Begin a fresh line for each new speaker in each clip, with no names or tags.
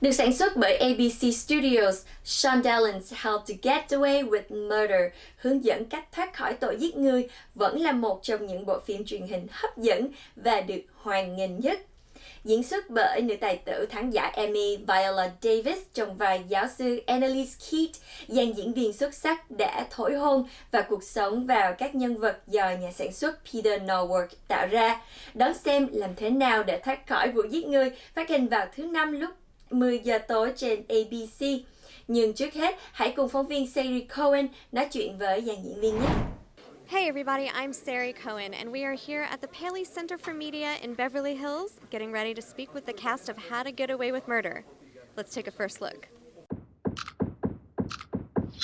Được sản xuất bởi ABC Studios, Shondaland's How to Get Away with Murder, hướng dẫn cách thoát khỏi tội giết người, vẫn là một trong những bộ phim truyền hình hấp dẫn và được hoan nghênh nhất. Diễn xuất bởi nữ tài tử thắng giải Emmy Viola Davis trong vai giáo sư Annalise Keat, dàn diễn viên xuất sắc đã thổi hồn và cuộc sống vào các nhân vật do nhà sản xuất Peter Norworth tạo ra. Đón xem làm thế nào để thoát khỏi vụ giết người, phát hình vào thứ Năm lúc 10 giờ tối trên ABC. Nhưng trước hết, hãy cùng phóng viên SARI Cohen nói chuyện với dàn diễn viên nhé.
Hey everybody, I'm SARI Cohen, and we are here at the Paleyfest Center for Media in Beverly Hills, getting ready to speak with the cast of How to Get Away with Murder. Let's take a first look.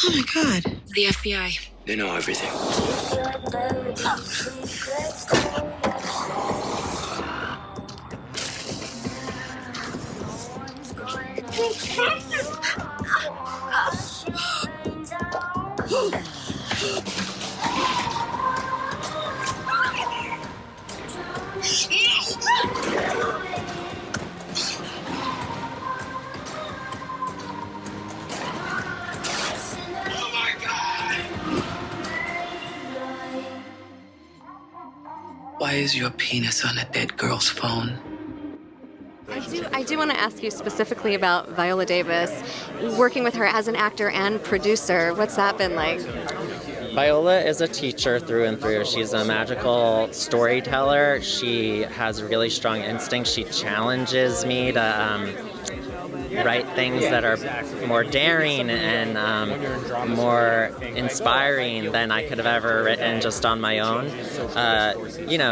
Oh my God. The FBI.
They know everything.
Why is your penis on a dead girl's phone?
I do want to ask you specifically about Viola Davis, working with her as an actor and producer. What's that been like?
Viola is a teacher through and through. She's a magical storyteller. She has really strong instincts. She challenges me to write things that are more daring and more inspiring than I could have ever written just on my own.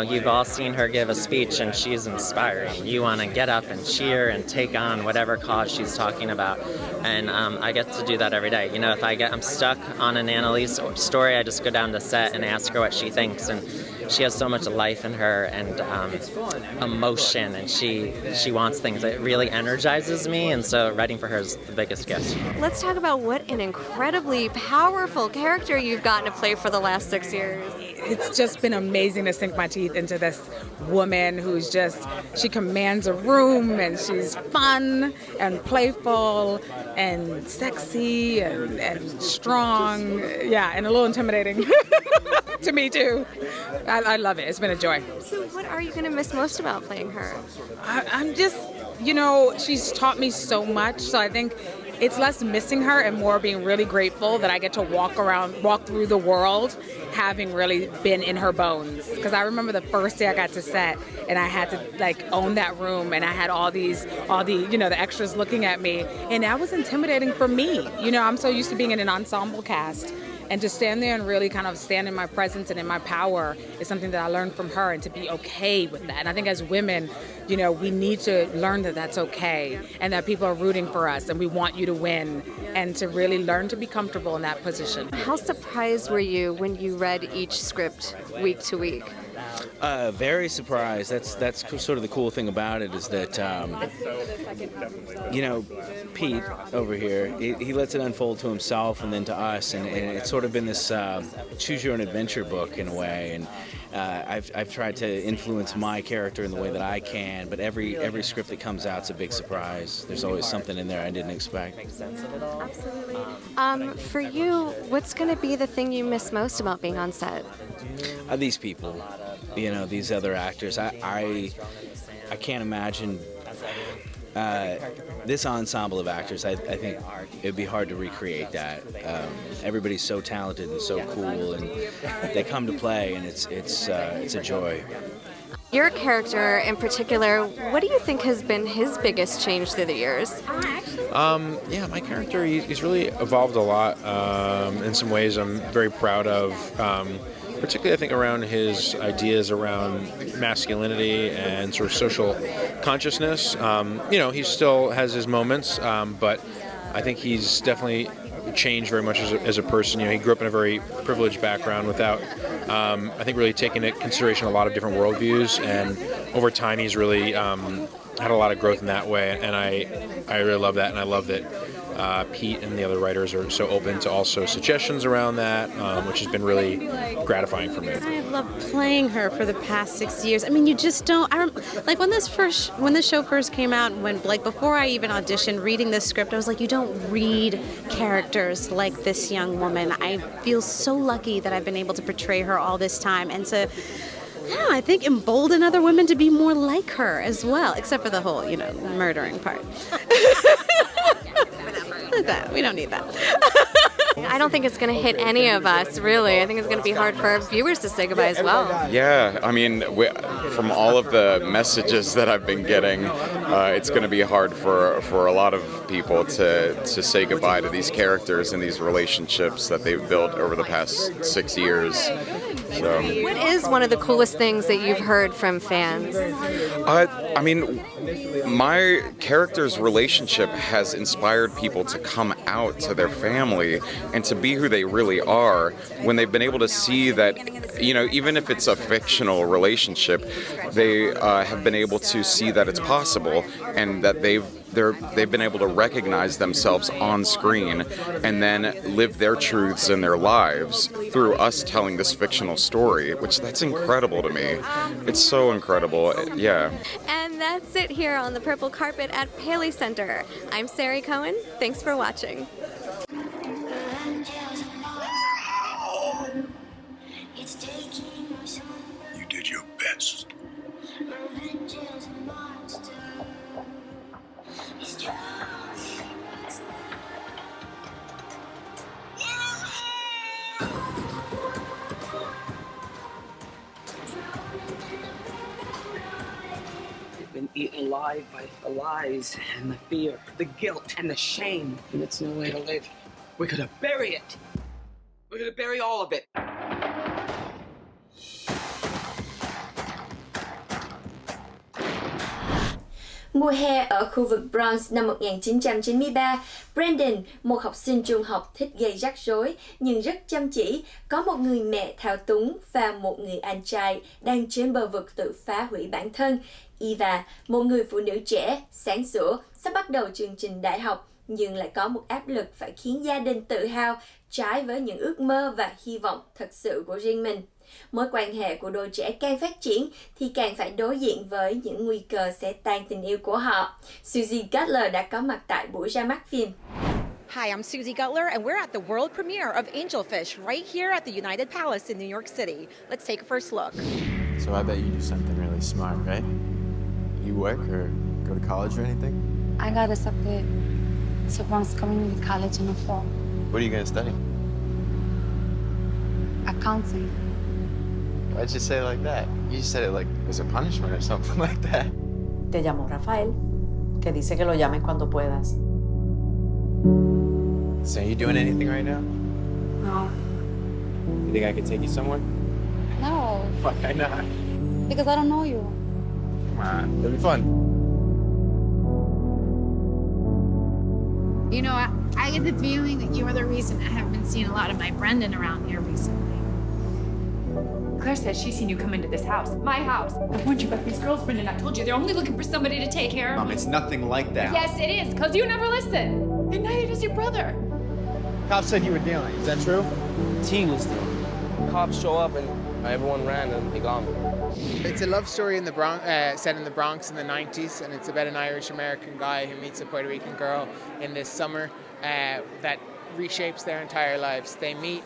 You've all seen her give a speech and she's inspiring. You want to get up and cheer and take on whatever cause she's talking about. And I get to do that every day. You know, if I'm stuck on an Annalise story, I just go down to set and ask her what she thinks. And she has so much life in her and emotion, and she wants things. It really energizes me, and so writing for her is the biggest gift.
Let's talk about what an incredibly powerful character you've gotten to play for the last 6 years.
It's just been amazing to sink my teeth into this woman who's she commands a room, and she's fun and playful and sexy and strong. Yeah, and a little intimidating to me too. I love it. It's been a joy.
So what are you going to miss most about playing her?
I'm just, she's taught me so much, so I think it's less missing her and more being really grateful that I get to walk through the world having really been in her bones. Because I remember the first day I got to set and I had to own that room, and I had all the the extras looking at me, and that was intimidating for me. I'm so used to being in an ensemble cast. And to stand there and really kind of stand in my presence and in my power is something that I learned from her, and to be okay with that. And I think as women, we need to learn that that's okay, and that people are rooting for us and we want you to win, and to really learn to be comfortable in that position.
How surprised were you when you read each script week to week?
Very surprised. That's sort of the cool thing about it, is that Pete over here, he lets it unfold to himself and then to us, and it's sort of been this choose your own adventure book in a way. And I've tried to influence my character in the way that I can, but every script that comes out's a big surprise. There's always something in there I didn't expect.
Absolutely. For you, what's going to be the thing you miss most about being on set?
These people, these other actors. I can't imagine this ensemble of actors. I think it'd be hard to recreate that. Everybody's so talented and so cool, and they come to play, and it's a joy.
Your character in particular, what do you think has been his biggest change through the years?
My character, he's really evolved a lot in some ways I'm very proud of. Particularly, I think, around his ideas around masculinity and sort of social consciousness. He still has his moments, but I think he's definitely changed very much as a person. He grew up in a very privileged background without, I think, really taking into consideration a lot of different worldviews, and over time he's really had a lot of growth in that way, and I really love that, and I love that Pete and the other writers are so open to also suggestions around that, which has been really gratifying for me.
I have loved playing her for the past 6 years. I mean, you just don't. Like when the show first came out, before I even auditioned, reading this script, I was like, you don't read characters like this young woman. I feel so lucky that I've been able to portray her all this time and to, I think, embolden other women to be more like her as well, except for the whole, murdering part. That. We don't need that.
I don't think it's going to hit any of us, really. I think it's going to be hard for our viewers to say goodbye as well.
Yeah, I mean, from all of the messages that I've been getting, it's going to be hard for a lot of people to say goodbye to these characters and these relationships that they've built over the past 6 years. So,
what is one of the coolest things that you've heard from fans?
I mean, my character's relationship has inspired people to come out to their family and to be who they really are when they've been able to see that, even if it's a fictional relationship, they have been able to see that it's possible and that they've been able to recognize themselves on screen and then live their truths in their lives through us telling this fictional story, which that's incredible to me. It's so incredible, yeah.
And that's it here on the purple carpet at Paley Center. I'm SARI Cohen. Thanks for watching.
You did your best.
They've been eaten alive by the lies and the fear, the guilt and the shame, and it's no way to live. We could have buried it. We could have buried all of it.
Mùa hè ở khu vực Bronx năm 1993, Brandon, một học sinh trung học thích gây rắc rối nhưng rất chăm chỉ, có một người mẹ thao túng và một người anh trai đang trên bờ vực tự phá hủy bản thân. Eva, một người phụ nữ trẻ, sáng sủa, sắp bắt đầu chương trình đại học nhưng lại có một áp lực phải khiến gia đình tự hào, trái với những ước mơ và hy vọng thật sự của riêng mình. Mối quan hệ của đôi trẻ càng phát triển thì càng phải đối diện với những nguy cơ sẽ tan tình yêu của họ. SUZY GUTLER đã có mặt tại buổi ra mắt phim.
Hi, I'm SUZY GUTLER, and we're at the world premiere of Angelfish right here at the United Palace in New York City. Let's take a first look.
So I bet you do something really smart, right? You work or go to college or anything?
I got accepted to Bronx Community College in the fall.
What are you gonna study?
Accounting.
Why'd you say it like that? You just said it like it was a punishment or something like that.
Te llamó Rafael, que dice que lo llames cuando puedas.
So are you doing anything right now?
No.
You think I could take you somewhere?
No.
Why not?
Because I don't know you.
Come on, it'll be fun.
You know, I get the feeling that you are the reason I haven't been seeing a lot of my Brendan around here recently.
Claire says she's seen you come into this house, my house. I warned you about these girls, Brendan. I told you they're only looking for somebody to take care of.
Mom, it's nothing like that.
Yes, it is, because you never listen. And neither does your brother.
Cops said you were dealing. Is that true?
Team was dealing. Cops show up and everyone ran and they got me.
It's a love story in the Bronx, set in the Bronx in the 90s, and it's about an Irish-American guy who meets a Puerto Rican girl in this summer that reshapes their entire lives. They meet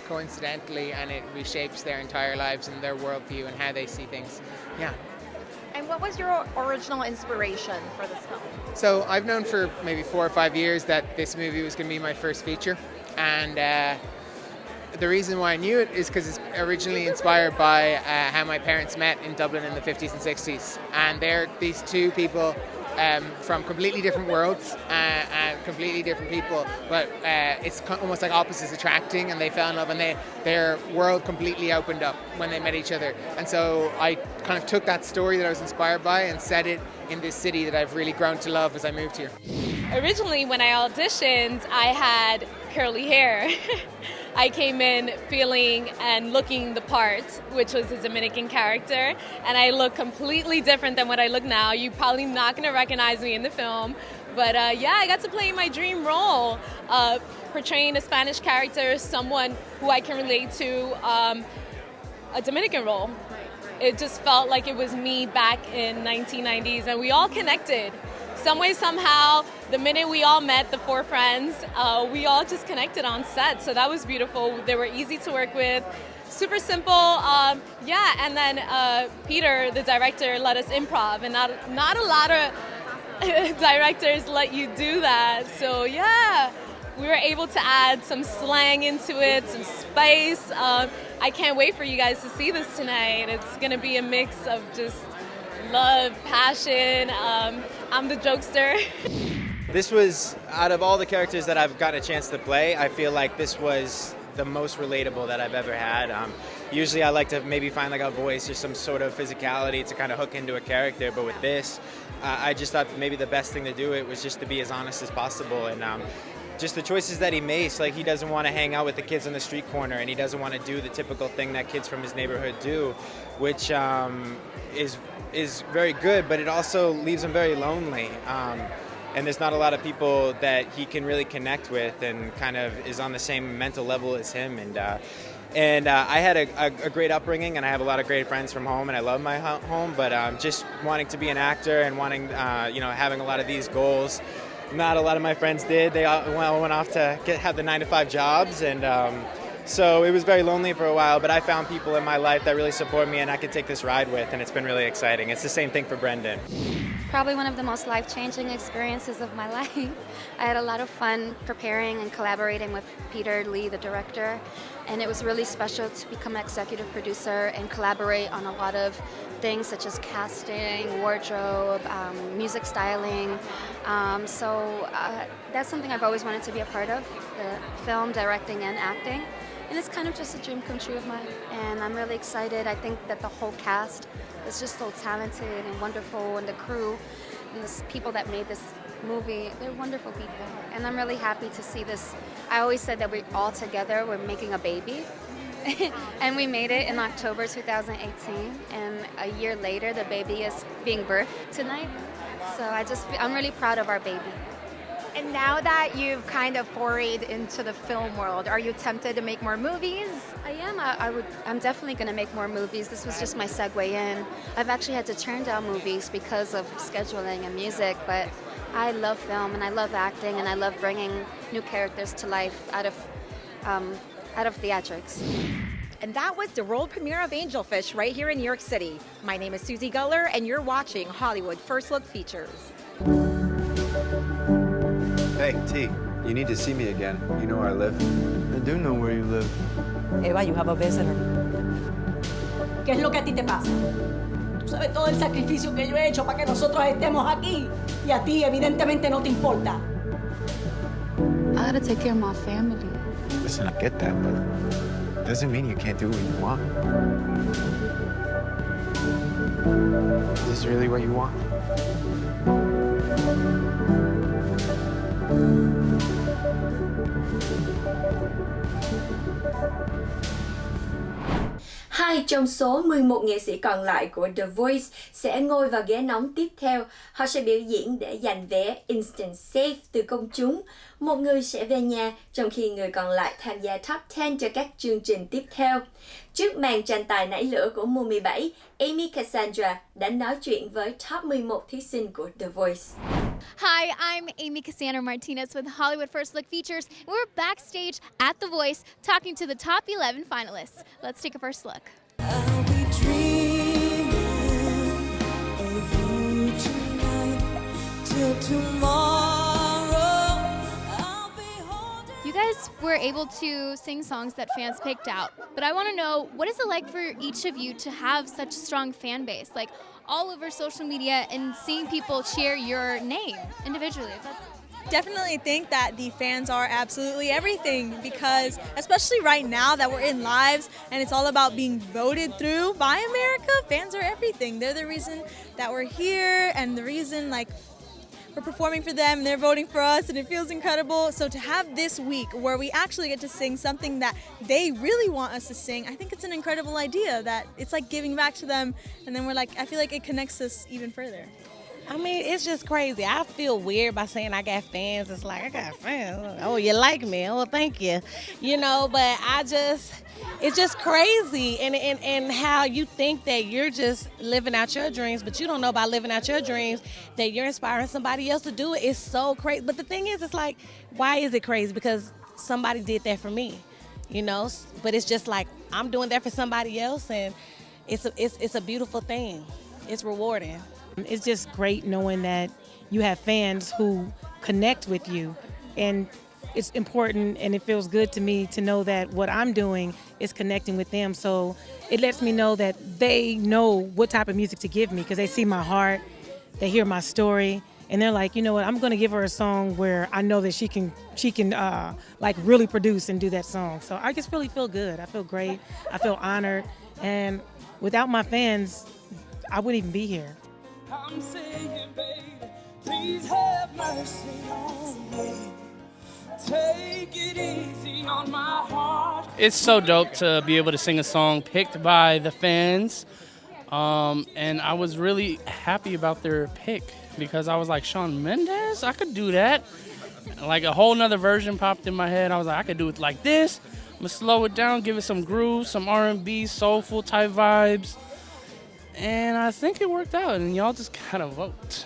coincidentally, and it reshapes their entire lives and their worldview and how they see things. Yeah.
And what was your original inspiration for this film?
So I've known for maybe 4 or 5 years that this movie was going to be my first feature, and the reason why I knew it is because it's originally inspired by how my parents met in Dublin in the 50s and 60s, and they're these two people from completely different worlds and completely different people, but it's almost like opposites attracting, and they fell in love, and their world completely opened up when they met each other. And so I kind of took that story that I was inspired by and set it in this city that I've really grown to love as I moved here.
Originally, when I auditioned, I had curly hair. I came in feeling and looking the part, which was a Dominican character, and I look completely different than what I look now. You're probably not going to recognize me in the film, But yeah, I got to play my dream role, portraying a Spanish character, someone who I can relate to, a Dominican role. It just felt like it was me back in 1990s, and we all connected. Some way, somehow, the minute we all met, the 4 friends, we all just connected on set. So that was beautiful. They were easy to work with, super simple. Yeah, and then Peter, the director, let us improv, and not a lot of directors let you do that. So yeah, we were able to add some slang into it, some spice. I can't wait for you guys to see this tonight. It's going to be a mix of just love, passion. I'm the jokester.
This was, out of all the characters that I've gotten a chance to play, I feel like this was the most relatable that I've ever had. Usually I like to maybe find like a voice or some sort of physicality to kind of hook into a character, but with this, I just thought maybe the best thing to do it was just to be as honest as possible. And just the choices that he makes, like he doesn't want to hang out with the kids on the street corner, and he doesn't want to do the typical thing that kids from his neighborhood do, which is very good, but it also leaves him very lonely. And there's not a lot of people that he can really connect with and kind of is on the same mental level as him. And I had a great upbringing, and I have a lot of great friends from home, and I love my home, but just wanting to be an actor and wanting, having a lot of these goals. Not a lot of my friends did. They all went off to have the 9-to-5 jobs, and so it was very lonely for a while, but I found people in my life that really support me and I could take this ride with, and it's been really exciting. It's the same thing for Brendan.
Probably one of the most life-changing experiences of my life. I had a lot of fun preparing and collaborating with Peter Lee, the director, and it was really special to become executive producer and collaborate on a lot of things such as casting, wardrobe, music styling. So that's something I've always wanted to be a part of, the film, directing, and acting. And it's kind of just a dream come true of mine. And I'm really excited. I think that the whole cast is just so talented and wonderful, and the crew and the people that made this movie, they're wonderful people. And I'm really happy to see this. I always said that we're all together, we're making a baby. And we made it in October 2018, and a year later the baby is being birthed tonight. So I'm really proud of our baby.
And now that you've kind of forayed into the film world, are you tempted to make more movies?
I am. I'm definitely going to make more movies. This was just my segue in. I've actually had to turn down movies because of scheduling and music, but I love film and I love acting and I love bringing new characters to life out of theatrics.
And that was the world premiere of Angelfish right here in New York City. My name is SUZY GUTLER, and you're watching Hollywood First Look Features.
Hey, T, you need to see me again. You know where I live. I do know where you live.
Eva, you have a visitor.
¿Qué es lo que a ti te pasa? Tú sabes todo el sacrificio que yo he hecho para que nosotros estemos aquí, y a ti evidentemente no te importa.
I gotta take care of my family.
Listen, I get that, but it doesn't mean you can't do what you want. Is this really what you want?
Hai trong số 11 nghệ sĩ còn lại của The Voice sẽ ngồi vào ghế nóng tiếp theo. Họ sẽ biểu diễn để giành vé Instant Safe từ công chúng. Một người sẽ về nhà, trong khi người còn lại tham gia Top 10 cho các chương trình tiếp theo. Trước màn tranh tài nảy lửa của mùa 17, Amy Cassandra đã nói chuyện với top 11 thí sinh của The Voice.
Hi, I'm Amy Cassandra Martinez with Hollywood First Look Features. We're backstage at The Voice talking to the top 11 finalists. Let's take a first look.
I'll be dreaming of you tonight till tomorrow. I'll be holding.
You guys were able to sing songs that fans picked out, but I want to know, what is it like for each of you to have such a strong fan base? Like, all over social media and seeing people cheer your name individually.
Definitely think that the fans are absolutely everything, because especially right now that we're in lives and it's all about being voted through by America, fans are everything. They're the reason that we're here and the reason we're performing for them and they're voting for us, and it feels incredible. So to have this week where we actually get to sing something that they really want us to sing, I think it's an incredible idea, that it's like giving back to them, and then I feel like it connects us even further.
I mean, it's just crazy. I feel weird by saying I got fans. It's like, I got fans. Oh, you like me? Oh, thank you. You know, but it's just crazy. And how you think that you're just living out your dreams, but you don't know by living out your dreams that you're inspiring somebody else to do it. It's so crazy. But the thing is, it's like, why is it crazy? Because somebody did that for me, you know? But it's just like, I'm doing that for somebody else, and it's a beautiful thing. It's rewarding.
It's just great knowing that you have fans who connect with you, and it's important, and it feels good to me to know that what I'm doing is connecting with them. So it lets me know that they know what type of music to give me because they see my heart, they hear my story, and they're like, you know what, I'm going to give her a song where I know that she can like really produce and do that song. So I just really feel good. I feel great. I feel honored, and without my fans, I wouldn't even be here.
I'm saying, baby, please have mercy on me. Take it easy on my heart.
It's so dope to be able to sing a song picked by the fans. And I was really happy about their pick because I was like, Shawn Mendes? I could do that. Like a whole nother version popped in my head. I was like, I could do it like this. I'm gonna slow it down, give it some groove, some R&B, soulful type vibes. And I think it worked out, and y'all just kind of vote.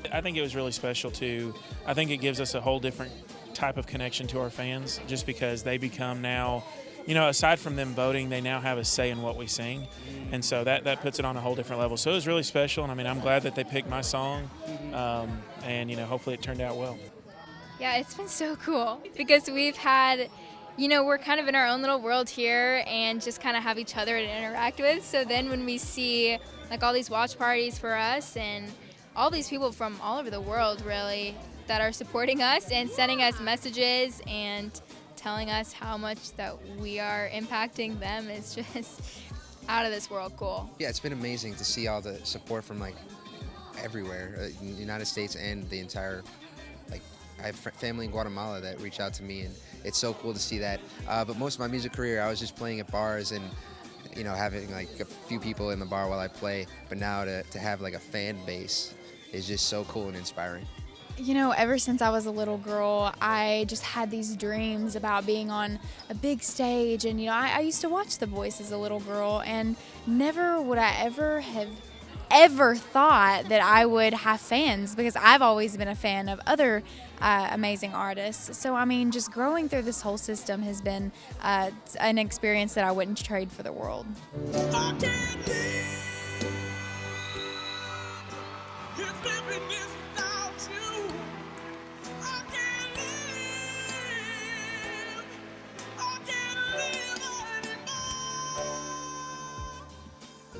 I think it was really special, too. I think it gives us a whole different type of connection to our fans, just because they become now, you know, aside from them voting, they now have a say in what we sing. And so that puts it on a whole different level. So it was really special, and I mean, I'm glad that they picked my song, and, you know, hopefully it turned out well.
Yeah, it's been so cool because we've had, you know, we're kind of in our own little world here and just kind of have each other to interact with. So then when we see like all these watch parties for us and all these people from all over the world really that are supporting us and sending us messages and telling us how much that we are impacting them is just out of this world cool.
Yeah, it's been amazing to see all the support from like everywhere, in the United States and the entire, like, I have family in Guatemala that reach out to me, and it's so cool to see that. But most of my music career, I was just playing at bars and, you know, having like a few people in the bar while I play. But now to have like a fan base is just so cool and inspiring.
You know, ever since I was a little girl, I just had these dreams about being on a big stage. And, you know, I used to watch The Voice as a little girl, and never would I ever thought that I would have fans because I've always been a fan of other amazing artists. So, I mean, just growing through this whole system has been an experience that I wouldn't trade for the world.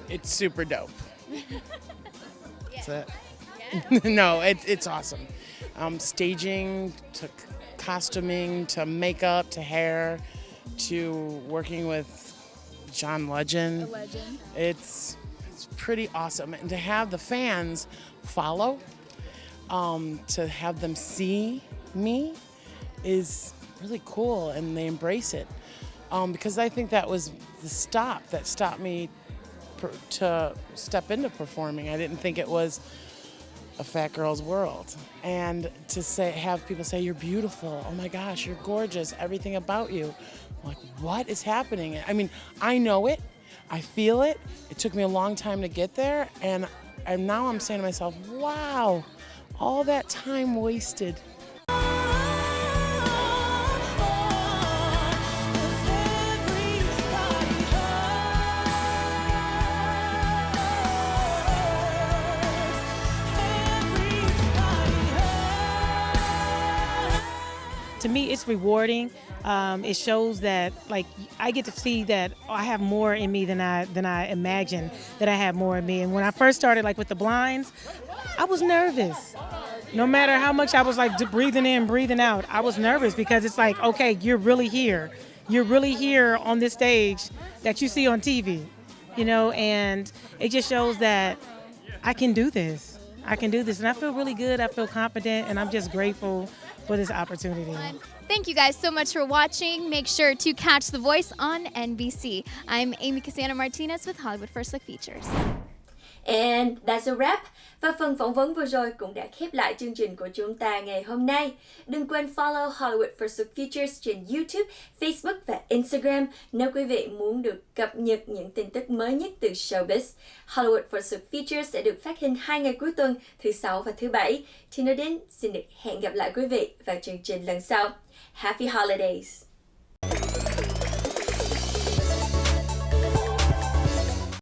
It's super dope. That's it. Yeah. No, it's awesome. Staging to costuming to makeup to hair to working with John Legend. It's pretty awesome. And to have the fans follow, to have them see me is really cool, and they embrace it. Because I think that was the stop that stopped me to step into performing. I didn't think it was a fat girl's world. And to have people say, you're beautiful, oh my gosh, you're gorgeous, everything about you. I'm like, what is happening? I mean, I know it, I feel it. It took me a long time to get there, and now I'm saying to myself, wow, all that time wasted.
To me, it's rewarding. It shows that, like, I get to see that I have more in me than I imagined that I have more in me. And when I first started, like with the blinds, I was nervous. No matter how much I was like breathing in, breathing out, I was nervous because it's like, okay, you're really here. You're really here on this stage that you see on TV, you know, and it just shows that I can do this. I can do this, and I feel really good. I feel confident, and I'm just grateful for this opportunity.
Thank you guys so much for watching. Make sure to catch The Voice on NBC. I'm Amy Cassandra Martinez with Hollywood First Look Features.
And that's a wrap. Và phần phỏng vấn vừa rồi cũng đã khép lại chương trình của chúng ta ngày hôm nay. Đừng quên follow Hollywood Pursuit Features trên YouTube, Facebook và Instagram nếu quý vị muốn được cập nhật những tin tức mới nhất từ showbiz. Hollywood Pursuit Features sẽ được phát hình 2 ngày cuối tuần, thứ Sáu và thứ Bảy. Tino Dinh xin được hẹn gặp lại quý vị vào chương trình lần sau. Happy Holidays!